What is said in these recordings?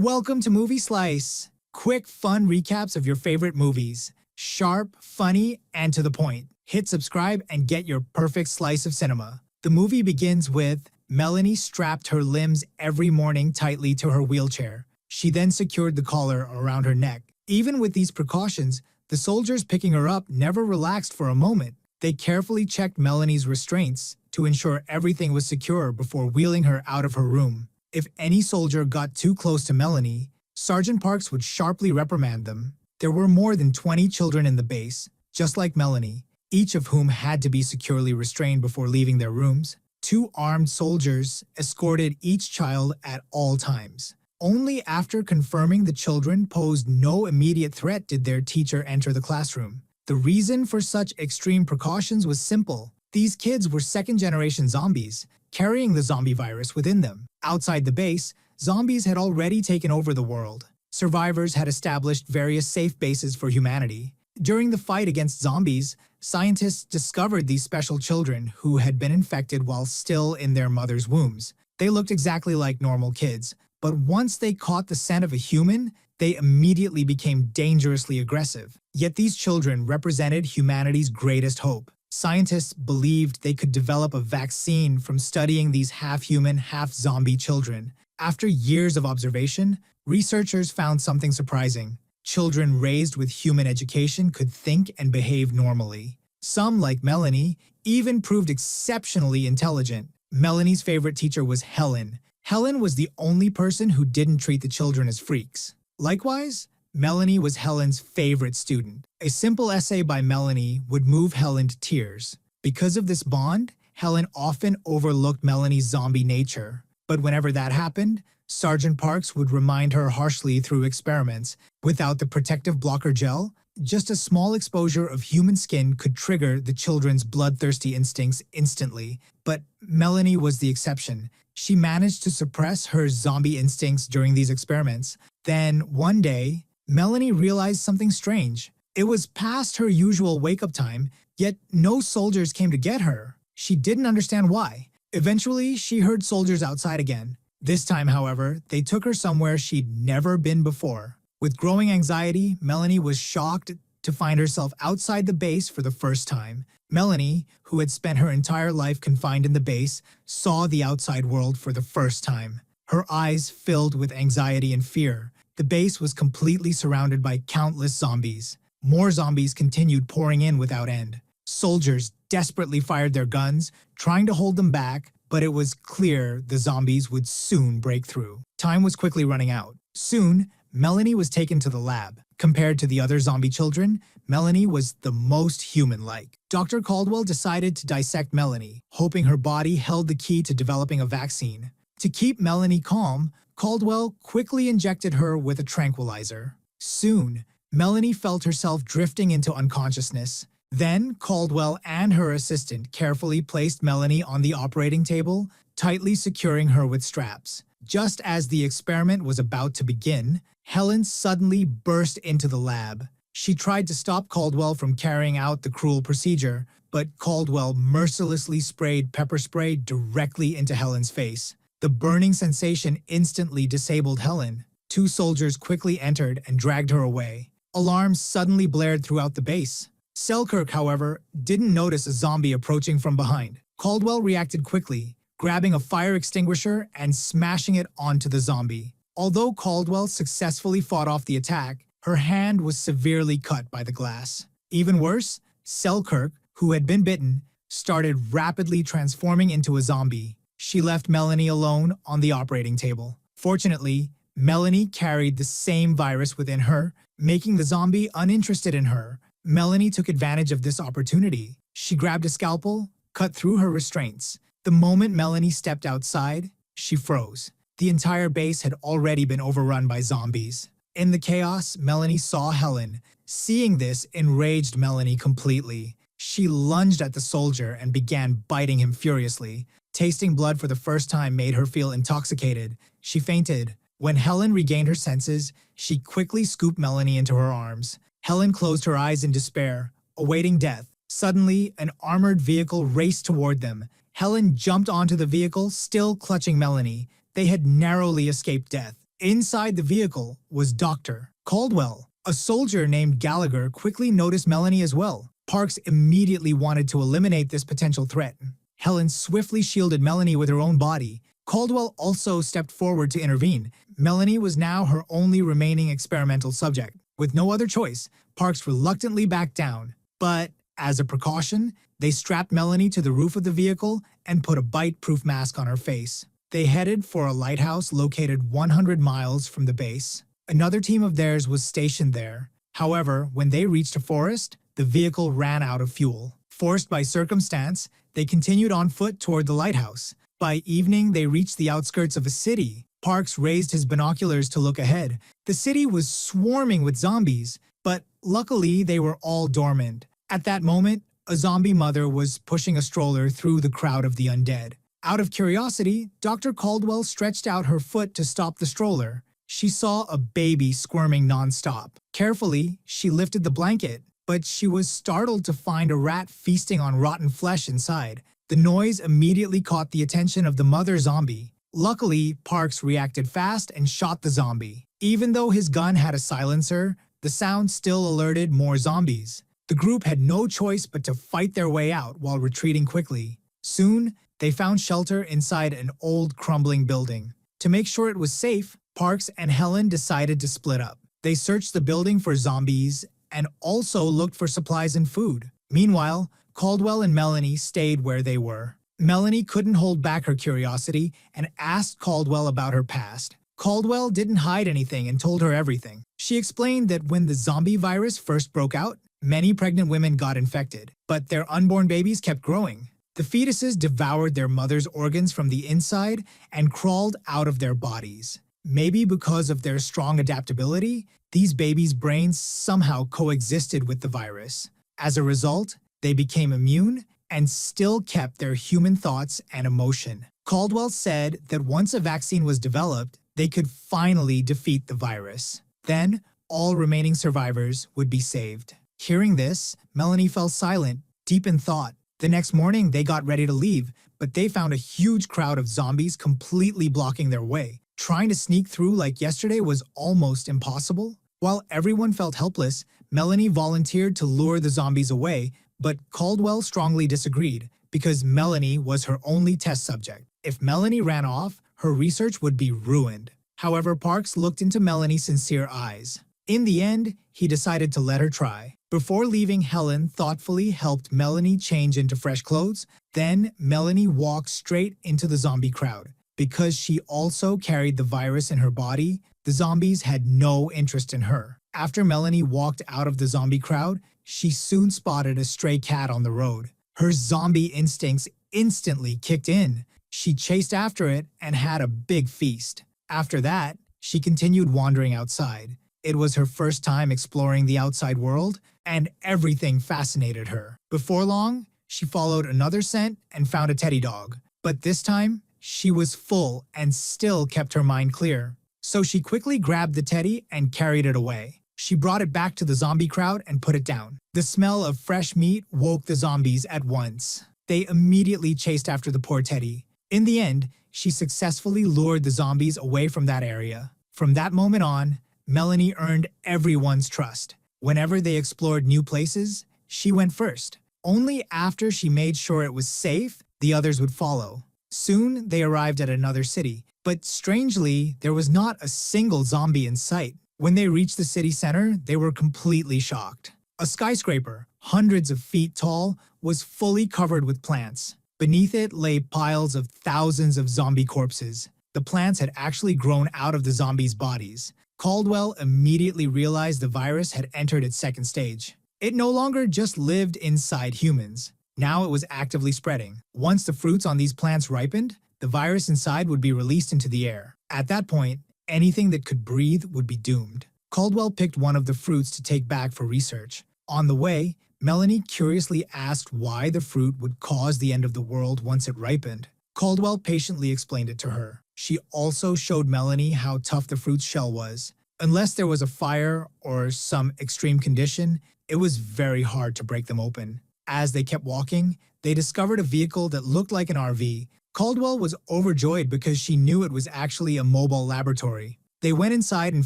Welcome to Movie Slice. Quick, fun recaps of your favorite movies. Sharp, funny, and to the point. Hit subscribe and get your perfect slice of cinema. The movie begins with Melanie strapped her limbs every morning tightly to her wheelchair. She then secured the collar around her neck. Even with these precautions, the soldiers picking her up never relaxed for a moment. They carefully checked Melanie's restraints to ensure everything was secure before wheeling her out of her room. If any soldier got too close to Melanie, Sergeant Parks would sharply reprimand them. There were more than 20 children in the base, just like Melanie, each of whom had to be securely restrained before leaving their rooms. Two armed soldiers escorted each child at all times. Only after confirming the children posed no immediate threat did their teacher enter the classroom. The reason for such extreme precautions was simple. These kids were second-generation zombies, carrying the zombie virus within them. Outside the base, zombies had already taken over the world. Survivors had established various safe bases for humanity. During the fight against zombies, scientists discovered these special children who had been infected while still in their mother's wombs. They looked exactly like normal kids, but once they caught the scent of a human, they immediately became dangerously aggressive. Yet these children represented humanity's greatest hope. Scientists believed they could develop a vaccine from studying these half-human, half-zombie children. After years of observation, researchers found something surprising. Children raised with human education could think and behave normally. Some, like Melanie, even proved exceptionally intelligent. Melanie's favorite teacher was Helen. Helen was the only person who didn't treat the children as freaks. Likewise, Melanie was Helen's favorite student. A simple essay by Melanie would move Helen to tears. Because of this bond, Helen often overlooked Melanie's zombie nature. But whenever that happened, Sergeant Parks would remind her harshly through experiments. Without the protective blocker gel, just a small exposure of human skin could trigger the children's bloodthirsty instincts instantly. But Melanie was the exception. She managed to suppress her zombie instincts during these experiments. Then, one day, Melanie realized something strange. It was past her usual wake-up time, yet no soldiers came to get her. She didn't understand why. Eventually, she heard soldiers outside again. This time, however, they took her somewhere she'd never been before. With growing anxiety, Melanie was shocked to find herself outside the base for the first time. Melanie, who had spent her entire life confined in the base, saw the outside world for the first time. Her eyes filled with anxiety and fear. The base was completely surrounded by countless zombies. More zombies continued pouring in without end. Soldiers desperately fired their guns, trying to hold them back, but it was clear the zombies would soon break through. Time was quickly running out. Soon, Melanie was taken to the lab. Compared to the other zombie children, Melanie was the most human-like. Dr. Caldwell decided to dissect Melanie, hoping her body held the key to developing a vaccine. To keep Melanie calm, Caldwell quickly injected her with a tranquilizer. Soon, Melanie felt herself drifting into unconsciousness. Then, Caldwell and her assistant carefully placed Melanie on the operating table, tightly securing her with straps. Just as the experiment was about to begin, Helen suddenly burst into the lab. She tried to stop Caldwell from carrying out the cruel procedure, but Caldwell mercilessly sprayed pepper spray directly into Helen's face. The burning sensation instantly disabled Helen. Two soldiers quickly entered and dragged her away. Alarms suddenly blared throughout the base. Selkirk, however, didn't notice a zombie approaching from behind. Caldwell reacted quickly, grabbing a fire extinguisher and smashing it onto the zombie. Although Caldwell successfully fought off the attack, her hand was severely cut by the glass. Even worse, Selkirk, who had been bitten, started rapidly transforming into a zombie. She left Melanie alone on the operating table. Fortunately, Melanie carried the same virus within her, making the zombie uninterested in her. Melanie took advantage of this opportunity. She grabbed a scalpel, cut through her restraints. The moment Melanie stepped outside, she froze. The entire base had already been overrun by zombies. In the chaos, Melanie saw Helen. Seeing this enraged Melanie completely. She lunged at the soldier and began biting him furiously. Tasting blood for the first time made her feel intoxicated. She fainted. When Helen regained her senses, she quickly scooped Melanie into her arms. Helen closed her eyes in despair, awaiting death. Suddenly, an armored vehicle raced toward them. Helen jumped onto the vehicle, still clutching Melanie. They had narrowly escaped death. Inside the vehicle was Dr. Caldwell. A soldier named Gallagher quickly noticed Melanie as well. Parks immediately wanted to eliminate this potential threat. Helen swiftly shielded Melanie with her own body. Caldwell also stepped forward to intervene. Melanie was now her only remaining experimental subject. With no other choice, Parks reluctantly backed down. But, as a precaution, they strapped Melanie to the roof of the vehicle and put a bite-proof mask on her face. They headed for a lighthouse located 100 miles from the base. Another team of theirs was stationed there. However, when they reached a forest, the vehicle ran out of fuel. Forced by circumstance, they continued on foot toward the lighthouse. By evening, they reached the outskirts of a city. Parks raised his binoculars to look ahead. The city was swarming with zombies, but luckily they were all dormant. At that moment, a zombie mother was pushing a stroller through the crowd of the undead. Out of curiosity, Dr. Caldwell stretched out her foot to stop the stroller. She saw a baby squirming nonstop. Carefully, she lifted the blanket, but she was startled to find a rat feasting on rotten flesh inside. The noise immediately caught the attention of the mother zombie. Luckily, Parks reacted fast and shot the zombie. Even though his gun had a silencer, the sound still alerted more zombies. The group had no choice but to fight their way out while retreating quickly. Soon, they found shelter inside an old crumbling building. To make sure it was safe, Parks and Helen decided to split up. They searched the building for zombies and also looked for supplies and food. Meanwhile, Caldwell and Melanie stayed where they were. Melanie couldn't hold back her curiosity and asked Caldwell about her past. Caldwell didn't hide anything and told her everything. She explained that when the zombie virus first broke out, many pregnant women got infected, but their unborn babies kept growing. The fetuses devoured their mother's organs from the inside and crawled out of their bodies. Maybe because of their strong adaptability, these babies' brains somehow coexisted with the virus. As a result, they became immune and still kept their human thoughts and emotion. Caldwell said that once a vaccine was developed, they could finally defeat the virus. Then, all remaining survivors would be saved. Hearing this, Melanie fell silent, deep in thought. The next morning, they got ready to leave, but they found a huge crowd of zombies completely blocking their way. Trying to sneak through like yesterday was almost impossible. While everyone felt helpless, Melanie volunteered to lure the zombies away, but Caldwell strongly disagreed because Melanie was her only test subject. If Melanie ran off, her research would be ruined. However, Parks looked into Melanie's sincere eyes. In the end, he decided to let her try. Before leaving, Helen thoughtfully helped Melanie change into fresh clothes. Then, Melanie walked straight into the zombie crowd. Because she also carried the virus in her body, the zombies had no interest in her. After Melanie walked out of the zombie crowd, she soon spotted a stray cat on the road. Her zombie instincts instantly kicked in. She chased after it and had a big feast. After that, she continued wandering outside. It was her first time exploring the outside world, and everything fascinated her. Before long, she followed another scent and found a teddy dog. But this time, she was full and still kept her mind clear. So she quickly grabbed the teddy and carried it away. She brought it back to the zombie crowd and put it down. The smell of fresh meat woke the zombies at once. They immediately chased after the poor teddy. In the end, she successfully lured the zombies away from that area. From that moment on, Melanie earned everyone's trust. Whenever they explored new places, she went first. Only after she made sure it was safe, the others would follow. Soon, they arrived at another city, but strangely, there was not a single zombie in sight. When they reached the city center, they were completely shocked. A skyscraper, hundreds of feet tall, was fully covered with plants. Beneath it lay piles of thousands of zombie corpses. The plants had actually grown out of the zombies' bodies. Caldwell immediately realized the virus had entered its second stage. It no longer just lived inside humans. Now it was actively spreading. Once the fruits on these plants ripened, the virus inside would be released into the air. At that point, anything that could breathe would be doomed. Caldwell picked one of the fruits to take back for research. On the way, Melanie curiously asked why the fruit would cause the end of the world once it ripened. Caldwell patiently explained it to her. She also showed Melanie how tough the fruit's shell was. Unless there was a fire or some extreme condition, it was very hard to break them open. As they kept walking, they discovered a vehicle that looked like an RV. Caldwell was overjoyed because she knew it was actually a mobile laboratory. They went inside and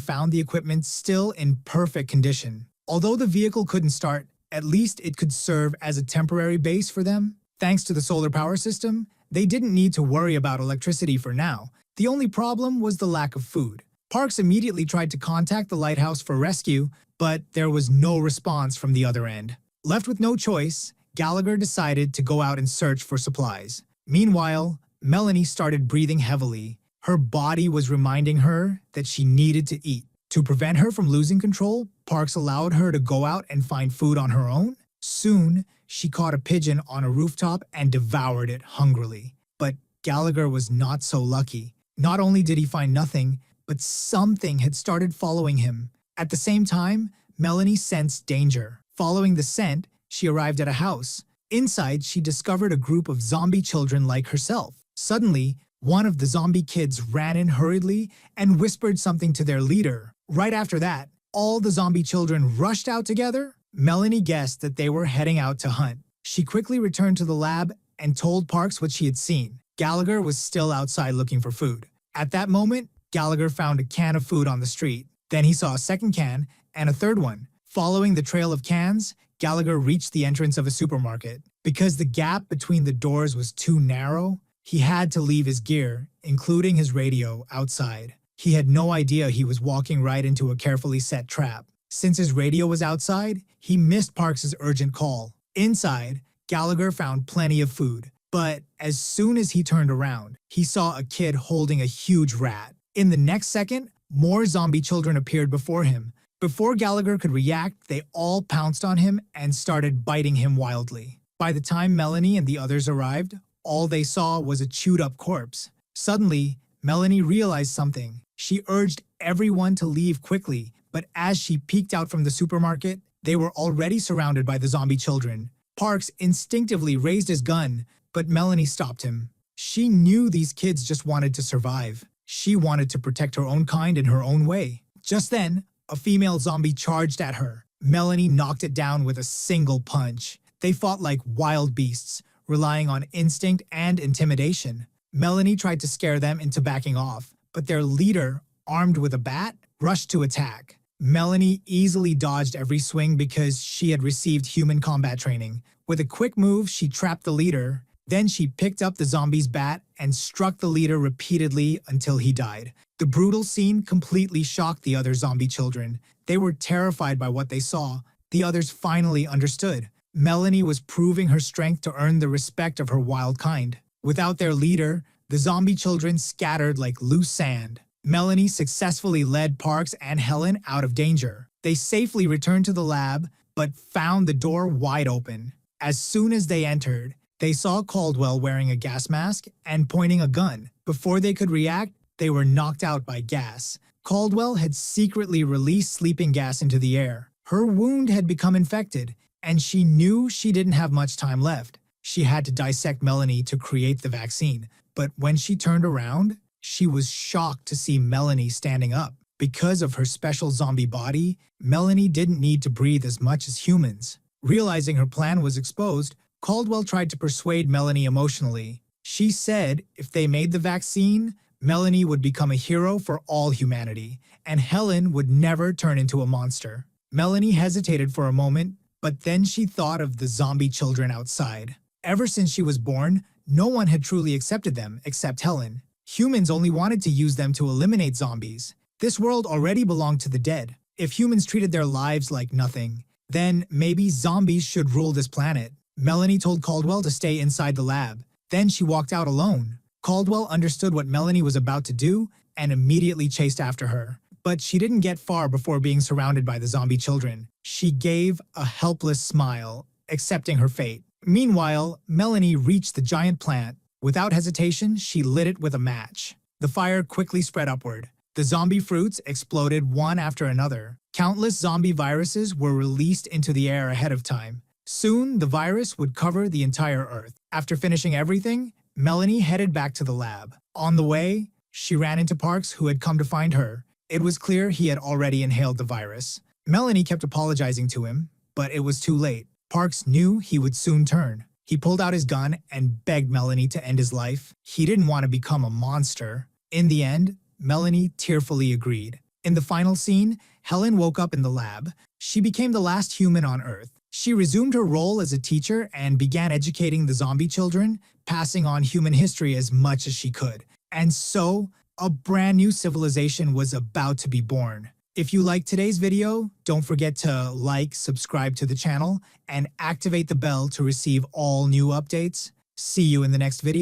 found the equipment still in perfect condition. Although the vehicle couldn't start, at least it could serve as a temporary base for them. Thanks to the solar power system, they didn't need to worry about electricity for now. The only problem was the lack of food. Parks immediately tried to contact the lighthouse for rescue, but there was no response from the other end. Left with no choice, Gallagher decided to go out and search for supplies. Meanwhile, Melanie started breathing heavily. Her body was reminding her that she needed to eat. To prevent her from losing control, Parks allowed her to go out and find food on her own. Soon, she caught a pigeon on a rooftop and devoured it hungrily. But Gallagher was not so lucky. Not only did he find nothing, but something had started following him. At the same time, Melanie sensed danger. Following the scent, she arrived at a house. Inside, she discovered a group of zombie children like herself. Suddenly, one of the zombie kids ran in hurriedly and whispered something to their leader. Right after that, all the zombie children rushed out together. Melanie guessed that they were heading out to hunt. She quickly returned to the lab and told Parks what she had seen. Gallagher was still outside looking for food. At that moment, Gallagher found a can of food on the street. Then he saw a second can and a third one. Following the trail of cans, Gallagher reached the entrance of a supermarket. Because the gap between the doors was too narrow, he had to leave his gear, including his radio, outside. He had no idea he was walking right into a carefully set trap. Since his radio was outside, he missed Parks' urgent call. Inside, Gallagher found plenty of food. But as soon as he turned around, he saw a kid holding a huge rat. In the next second, more zombie children appeared before him. Before Gallagher could react, they all pounced on him and started biting him wildly. By the time Melanie and the others arrived, all they saw was a chewed-up corpse. Suddenly, Melanie realized something. She urged everyone to leave quickly, but as she peeked out from the supermarket, they were already surrounded by the zombie children. Parks instinctively raised his gun, but Melanie stopped him. She knew these kids just wanted to survive. She wanted to protect her own kind in her own way. Just then, a female zombie charged at her. Melanie knocked it down with a single punch. They fought like wild beasts, relying on instinct and intimidation. Melanie tried to scare them into backing off, but their leader, armed with a bat, rushed to attack. Melanie easily dodged every swing because she had received human combat training. With a quick move, she trapped the leader. Then she picked up the zombie's bat and struck the leader repeatedly until he died. The brutal scene completely shocked the other zombie children. They were terrified by what they saw. The others finally understood. Melanie was proving her strength to earn the respect of her wild kind. Without their leader, the zombie children scattered like loose sand. Melanie successfully led Parks and Helen out of danger. They safely returned to the lab, but found the door wide open. As soon as they entered, they saw Caldwell wearing a gas mask and pointing a gun. Before they could react, they were knocked out by gas. Caldwell had secretly released sleeping gas into the air. Her wound had become infected, and she knew she didn't have much time left. She had to dissect Melanie to create the vaccine, but when she turned around, she was shocked to see Melanie standing up. Because of her special zombie body, Melanie didn't need to breathe as much as humans. Realizing her plan was exposed, Caldwell tried to persuade Melanie emotionally. She said if they made the vaccine, Melanie would become a hero for all humanity, and Helen would never turn into a monster. Melanie hesitated for a moment, but then she thought of the zombie children outside. Ever since she was born, no one had truly accepted them except Helen. Humans only wanted to use them to eliminate zombies. This world already belonged to the dead. If humans treated their lives like nothing, then maybe zombies should rule this planet. Melanie told Caldwell to stay inside the lab. Then she walked out alone. Caldwell understood what Melanie was about to do and immediately chased after her. But she didn't get far before being surrounded by the zombie children. She gave a helpless smile, accepting her fate. Meanwhile, Melanie reached the giant plant. Without hesitation, she lit it with a match. The fire quickly spread upward. The zombie fruits exploded one after another. Countless zombie viruses were released into the air ahead of time. Soon, the virus would cover the entire Earth. After finishing everything, Melanie headed back to the lab. On the way, she ran into Parks, who had come to find her. It was clear he had already inhaled the virus. Melanie kept apologizing to him, but it was too late. Parks knew he would soon turn. He pulled out his gun and begged Melanie to end his life. He didn't want to become a monster. In the end, Melanie tearfully agreed. In the final scene, Helen woke up in the lab. She became the last human on Earth. She resumed her role as a teacher and began educating the zombie children, passing on human history as much as she could. And so, a brand new civilization was about to be born. If you liked today's video, don't forget to like, subscribe to the channel, and activate the bell to receive all new updates. See you in the next video.